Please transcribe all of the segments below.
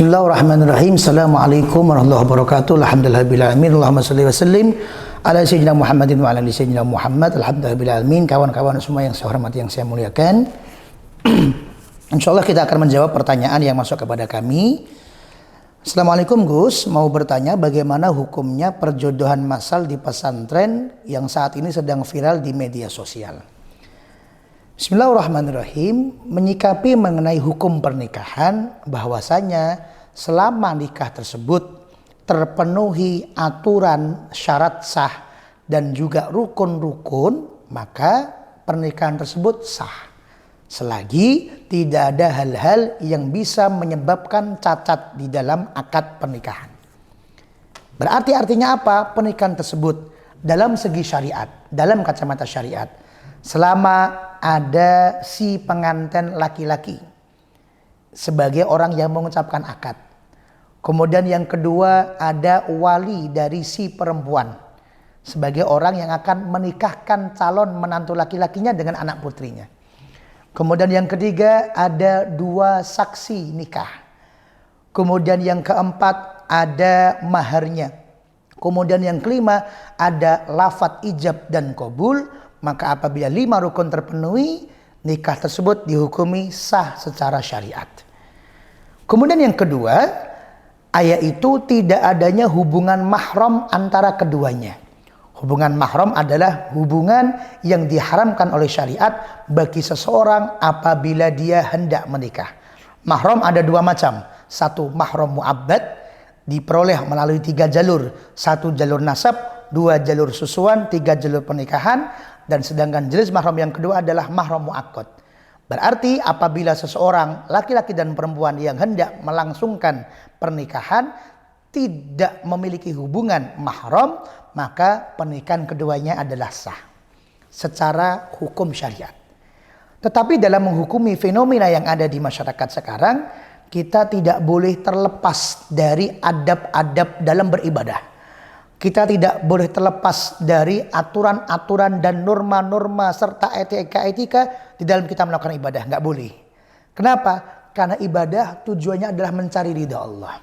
Bismillahirrahmanirrahim. Assalamualaikum warahmatullahi wabarakatuh. Alhamdulillahirabbil alamin. Allahumma shalli wa sallim ala sayyidina Muhammadin wa ala ali sayyidina Muhammad. Alhamdulillahirabbil alamin. Kawan-kawan semua yang saya hormati, yang saya muliakan. Insyaallah kita akan menjawab pertanyaan yang masuk kepada kami. Assalamualaikum Gus, mau bertanya bagaimana hukumnya perjodohan massal di pesantren yang saat ini sedang viral di media sosial. Bismillahirrahmanirrahim. Menyikapi mengenai hukum pernikahan, bahwasanya selama nikah tersebut terpenuhi aturan syarat sah dan juga rukun-rukun, maka pernikahan tersebut sah. Selagi tidak ada hal-hal yang bisa menyebabkan cacat di dalam akad pernikahan. Berarti artinya apa? Pernikahan tersebut dalam segi syariat, dalam kacamata syariat, selama ada si pengantin laki-laki sebagai orang yang mengucapkan akad. Kemudian yang kedua ada wali dari si perempuan sebagai orang yang akan menikahkan calon menantu laki-lakinya dengan anak putrinya. Kemudian yang ketiga ada dua saksi nikah. Kemudian yang keempat ada maharnya. Kemudian yang kelima ada lafadz ijab dan qabul. Maka apabila 5 rukun terpenuhi, nikah tersebut dihukumi sah secara syariat. Kemudian yang kedua, yaitu tidak adanya hubungan mahram antara keduanya. Hubungan mahram adalah hubungan yang diharamkan oleh syariat bagi seseorang apabila dia hendak menikah. Mahram ada 2 macam. Satu, mahram mu'abbad, diperoleh melalui 3 jalur. 1 jalur nasab, 2 jalur susuan, 3 jalur pernikahan. Dan sedangkan jenis mahram yang kedua adalah mahram mu'aqqad. Berarti apabila seseorang laki-laki dan perempuan yang hendak melangsungkan pernikahan tidak memiliki hubungan mahram, maka pernikahan keduanya adalah sah secara hukum syariat. Tetapi dalam menghukumi fenomena yang ada di masyarakat sekarang, kita tidak boleh terlepas dari adab-adab dalam beribadah. Kita tidak boleh terlepas dari aturan-aturan dan norma-norma serta etika-etika di dalam kita melakukan ibadah. Nggak boleh. Kenapa? Karena ibadah tujuannya adalah mencari ridha Allah.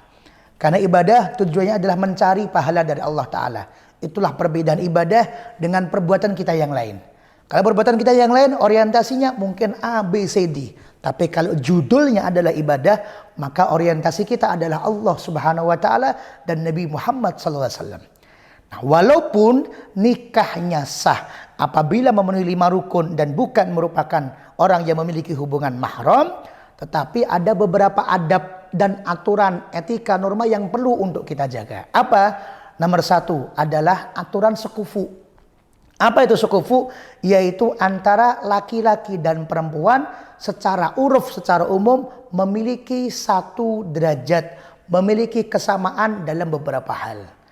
Karena ibadah tujuannya adalah mencari pahala dari Allah Ta'ala. Itulah perbedaan ibadah dengan perbuatan kita yang lain. Kalau perbuatan kita yang lain orientasinya mungkin A, B, C, D. Tapi kalau judulnya adalah ibadah, maka orientasi kita adalah Allah Subhanahu Wa Ta'ala dan Nabi Muhammad SAW. Nah, walaupun nikahnya sah apabila memenuhi 5 rukun dan bukan merupakan orang yang memiliki hubungan mahram, tetapi ada beberapa adab dan aturan etika norma yang perlu untuk kita jaga. Apa? Nomor 1 adalah aturan sekufu. Apa itu sekufu? Yaitu antara laki-laki dan perempuan secara uruf, secara umum memiliki satu derajat, memiliki kesamaan dalam beberapa hal.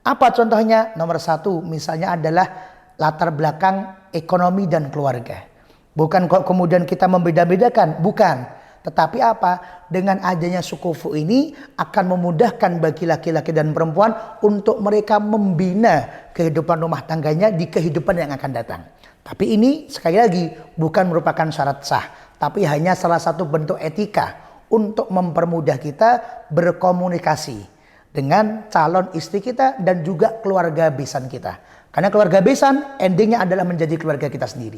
Apa contohnya? Nomor 1 misalnya adalah latar belakang ekonomi dan keluarga. Bukan kok kemudian kita membeda-bedakan, bukan. Tetapi apa? Dengan adanya sukufu ini akan memudahkan bagi laki-laki dan perempuan untuk mereka membina kehidupan rumah tangganya di kehidupan yang akan datang. Tapi ini sekali lagi bukan merupakan syarat sah, tapi hanya salah satu bentuk etika untuk mempermudah kita berkomunikasi dengan calon istri kita dan juga keluarga besan kita. Karena keluarga besan endingnya adalah menjadi keluarga kita sendiri.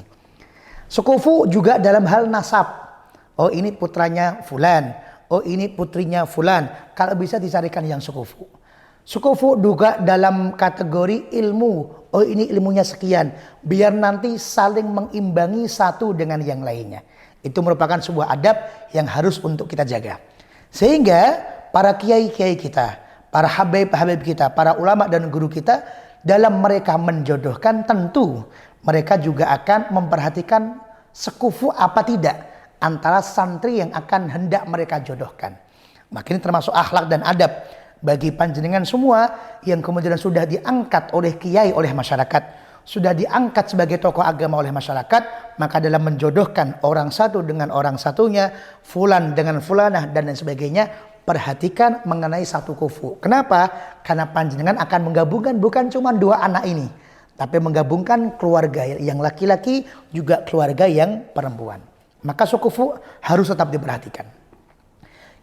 Sukufu juga dalam hal nasab. Oh ini putranya fulan, oh ini putrinya fulan. Kalau bisa dicarikan yang sukufu. Sukufu juga dalam kategori ilmu. Oh ini ilmunya sekian. Biar nanti saling mengimbangi satu dengan yang lainnya. Itu merupakan sebuah adab yang harus untuk kita jaga. Sehingga para kiai-kiai kita, para habib-habib kita, para ulama dan guru kita dalam mereka menjodohkan tentu mereka juga akan memperhatikan sekufu apa tidak antara santri yang akan hendak mereka jodohkan. Maka ini termasuk akhlak dan adab bagi panjenengan semua yang kemudian sudah diangkat oleh kiai, oleh masyarakat, sudah diangkat sebagai tokoh agama oleh masyarakat, maka dalam menjodohkan orang satu dengan orang satunya, fulan dengan fulanah dan lain sebagainya, perhatikan mengenai satu kufu. Kenapa? Karena panjenengan akan menggabungkan bukan cuma 2 anak ini, tapi menggabungkan keluarga yang laki-laki juga keluarga yang perempuan. Maka sukufu harus tetap diperhatikan.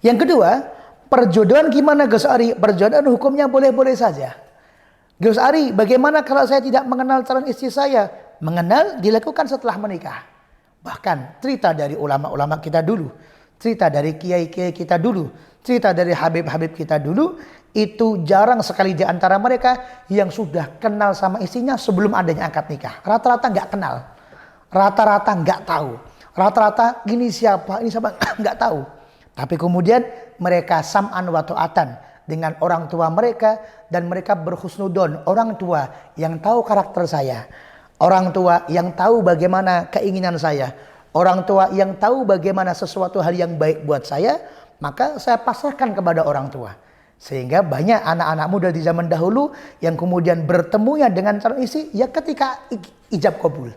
Yang kedua, Perjodohan gimana Gus Ari? Perjodohan hukumnya boleh-boleh saja. Gus Ari, bagaimana kalau saya tidak mengenal calon istri saya? Mengenal dilakukan setelah menikah. Bahkan cerita dari ulama-ulama kita dulu, cerita dari kiai-kiai kita dulu, cerita dari habib-habib kita dulu, itu jarang sekali di antara mereka yang sudah kenal sama istrinya sebelum adanya akad nikah. Rata-rata nggak kenal, rata-rata nggak tahu, rata-rata ini siapa nggak tahu. Tapi kemudian mereka sam'an wa ta'atan dengan orang tua mereka, dan mereka berhusnudon, orang tua yang tahu karakter saya, orang tua yang tahu bagaimana keinginan saya, orang tua yang tahu bagaimana sesuatu hal yang baik buat saya, maka saya pasrahkan kepada orang tua. Sehingga banyak anak-anak muda di zaman dahulu yang kemudian bertemunya dengan calon istri ya ketika ijab kabul.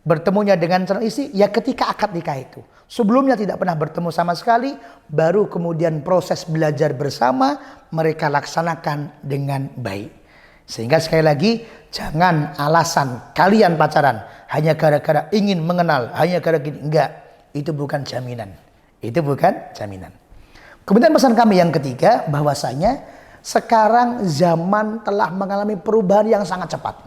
Bertemunya dengan calon istri ya ketika akad nikah itu. Sebelumnya tidak pernah bertemu sama sekali, baru kemudian proses belajar bersama mereka laksanakan dengan baik. Sehingga sekali lagi, jangan alasan kalian pacaran hanya gara-gara ingin mengenal, hanya gara-gara gini. Enggak, itu bukan jaminan. Itu bukan jaminan. Kemudian pesan kami yang ketiga, bahwasanya sekarang zaman telah mengalami perubahan yang sangat cepat.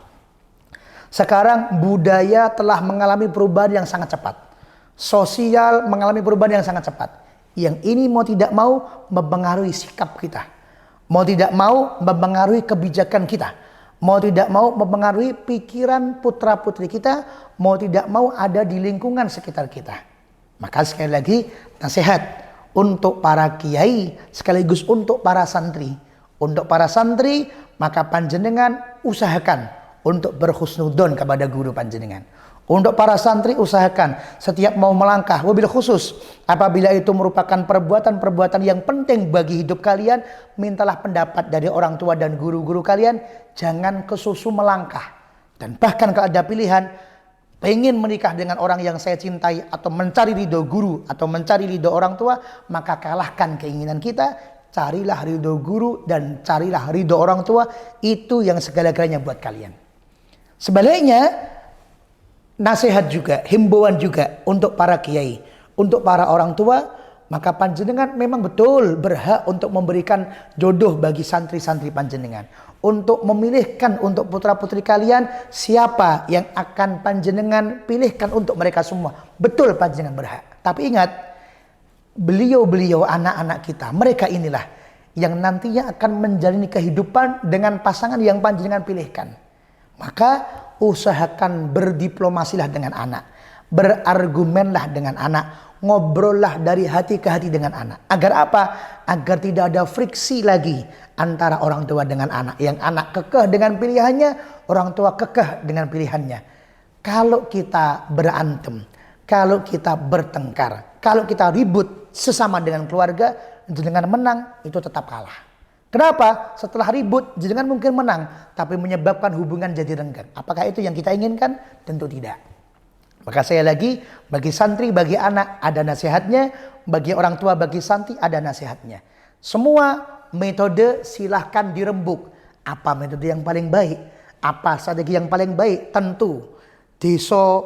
Sekarang budaya telah mengalami perubahan yang sangat cepat. Sosial mengalami perubahan yang sangat cepat. Yang ini mau tidak mau mempengaruhi sikap kita. Mau tidak mau mempengaruhi kebijakan kita. Mau tidak mau mempengaruhi pikiran putra-putri kita. Mau tidak mau ada di lingkungan sekitar kita. Maka sekali lagi nasihat untuk para kiai sekaligus untuk para santri. Untuk para santri maka panjenengan usahakan untuk berhusnudon kepada guru panjenengan. Untuk para santri usahakan setiap mau melangkah, wabil khusus apabila itu merupakan perbuatan-perbuatan yang penting bagi hidup kalian, mintalah pendapat dari orang tua dan guru-guru kalian. Jangan kesusu melangkah. Dan bahkan kalau ada pilihan pengen menikah dengan orang yang saya cintai, atau mencari ridho guru, atau mencari ridho orang tua, maka kalahkan keinginan kita, carilah ridho guru dan carilah ridho orang tua. Itu yang segala-galanya buat kalian. Sebaliknya, nasihat juga, himbauan juga untuk para kiai, untuk para orang tua, maka panjenengan memang betul berhak untuk memberikan jodoh bagi santri-santri panjenengan. Untuk memilihkan untuk putra-putri kalian siapa yang akan panjenengan pilihkan untuk mereka semua. Betul panjenengan berhak. Tapi ingat, beliau-beliau anak-anak kita, mereka inilah yang nantinya akan menjalani kehidupan dengan pasangan yang panjenengan pilihkan. Maka usahakan berdiplomasilah dengan anak, berargumenlah dengan anak, ngobrollah dari hati ke hati dengan anak. Agar apa? Agar tidak ada friksi lagi antara orang tua dengan anak. Yang anak kekeh dengan pilihannya, orang tua kekeh dengan pilihannya. Kalau kita berantem, kalau kita bertengkar, kalau kita ribut sesama dengan keluarga, dengan menang itu tetap kalah. Kenapa? Setelah ribut, jenengan mungkin menang, tapi menyebabkan hubungan jadi renggang. Apakah itu yang kita inginkan? Tentu tidak. Maka saya lagi, bagi santri, bagi anak ada nasihatnya, bagi orang tua, bagi santri ada nasihatnya. Semua metode silahkan dirembuk. Apa metode yang paling baik? Apa strategi yang paling baik? Tentu desa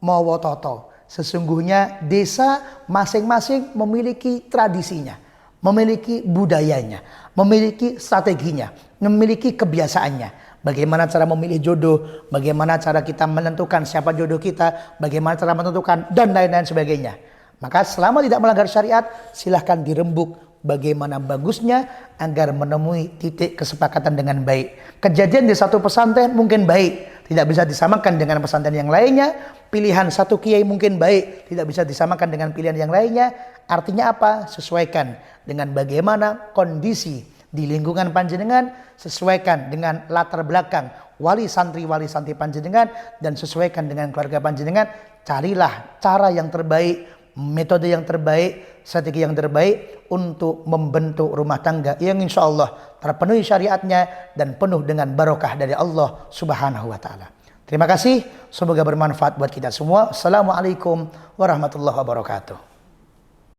mawa tata. Sesungguhnya desa masing-masing memiliki tradisinya, memiliki budayanya, memiliki strateginya, memiliki kebiasaannya. Bagaimana cara memilih jodoh, bagaimana cara kita menentukan siapa jodoh kita, bagaimana cara menentukan, dan lain-lain sebagainya. Maka selama tidak melanggar syariat, silahkan dirembuk bagaimana bagusnya agar menemui titik kesepakatan dengan baik. Kejadian di satu pesantren mungkin baik, tidak bisa disamakan dengan pesantren yang lainnya. Pilihan satu kiai mungkin baik, tidak bisa disamakan dengan pilihan yang lainnya. Artinya apa? Sesuaikan dengan bagaimana kondisi di lingkungan panjenengan, sesuaikan dengan latar belakang wali santri panjenengan, dan sesuaikan dengan keluarga panjenengan. Carilah cara yang terbaik, metode yang terbaik, strategi yang terbaik untuk membentuk rumah tangga yang insya Allah terpenuhi syariatnya dan penuh dengan barokah dari Allah Subhanahu wa Ta'ala. Terima kasih, semoga bermanfaat buat kita semua. Assalamualaikum warahmatullahi wabarakatuh.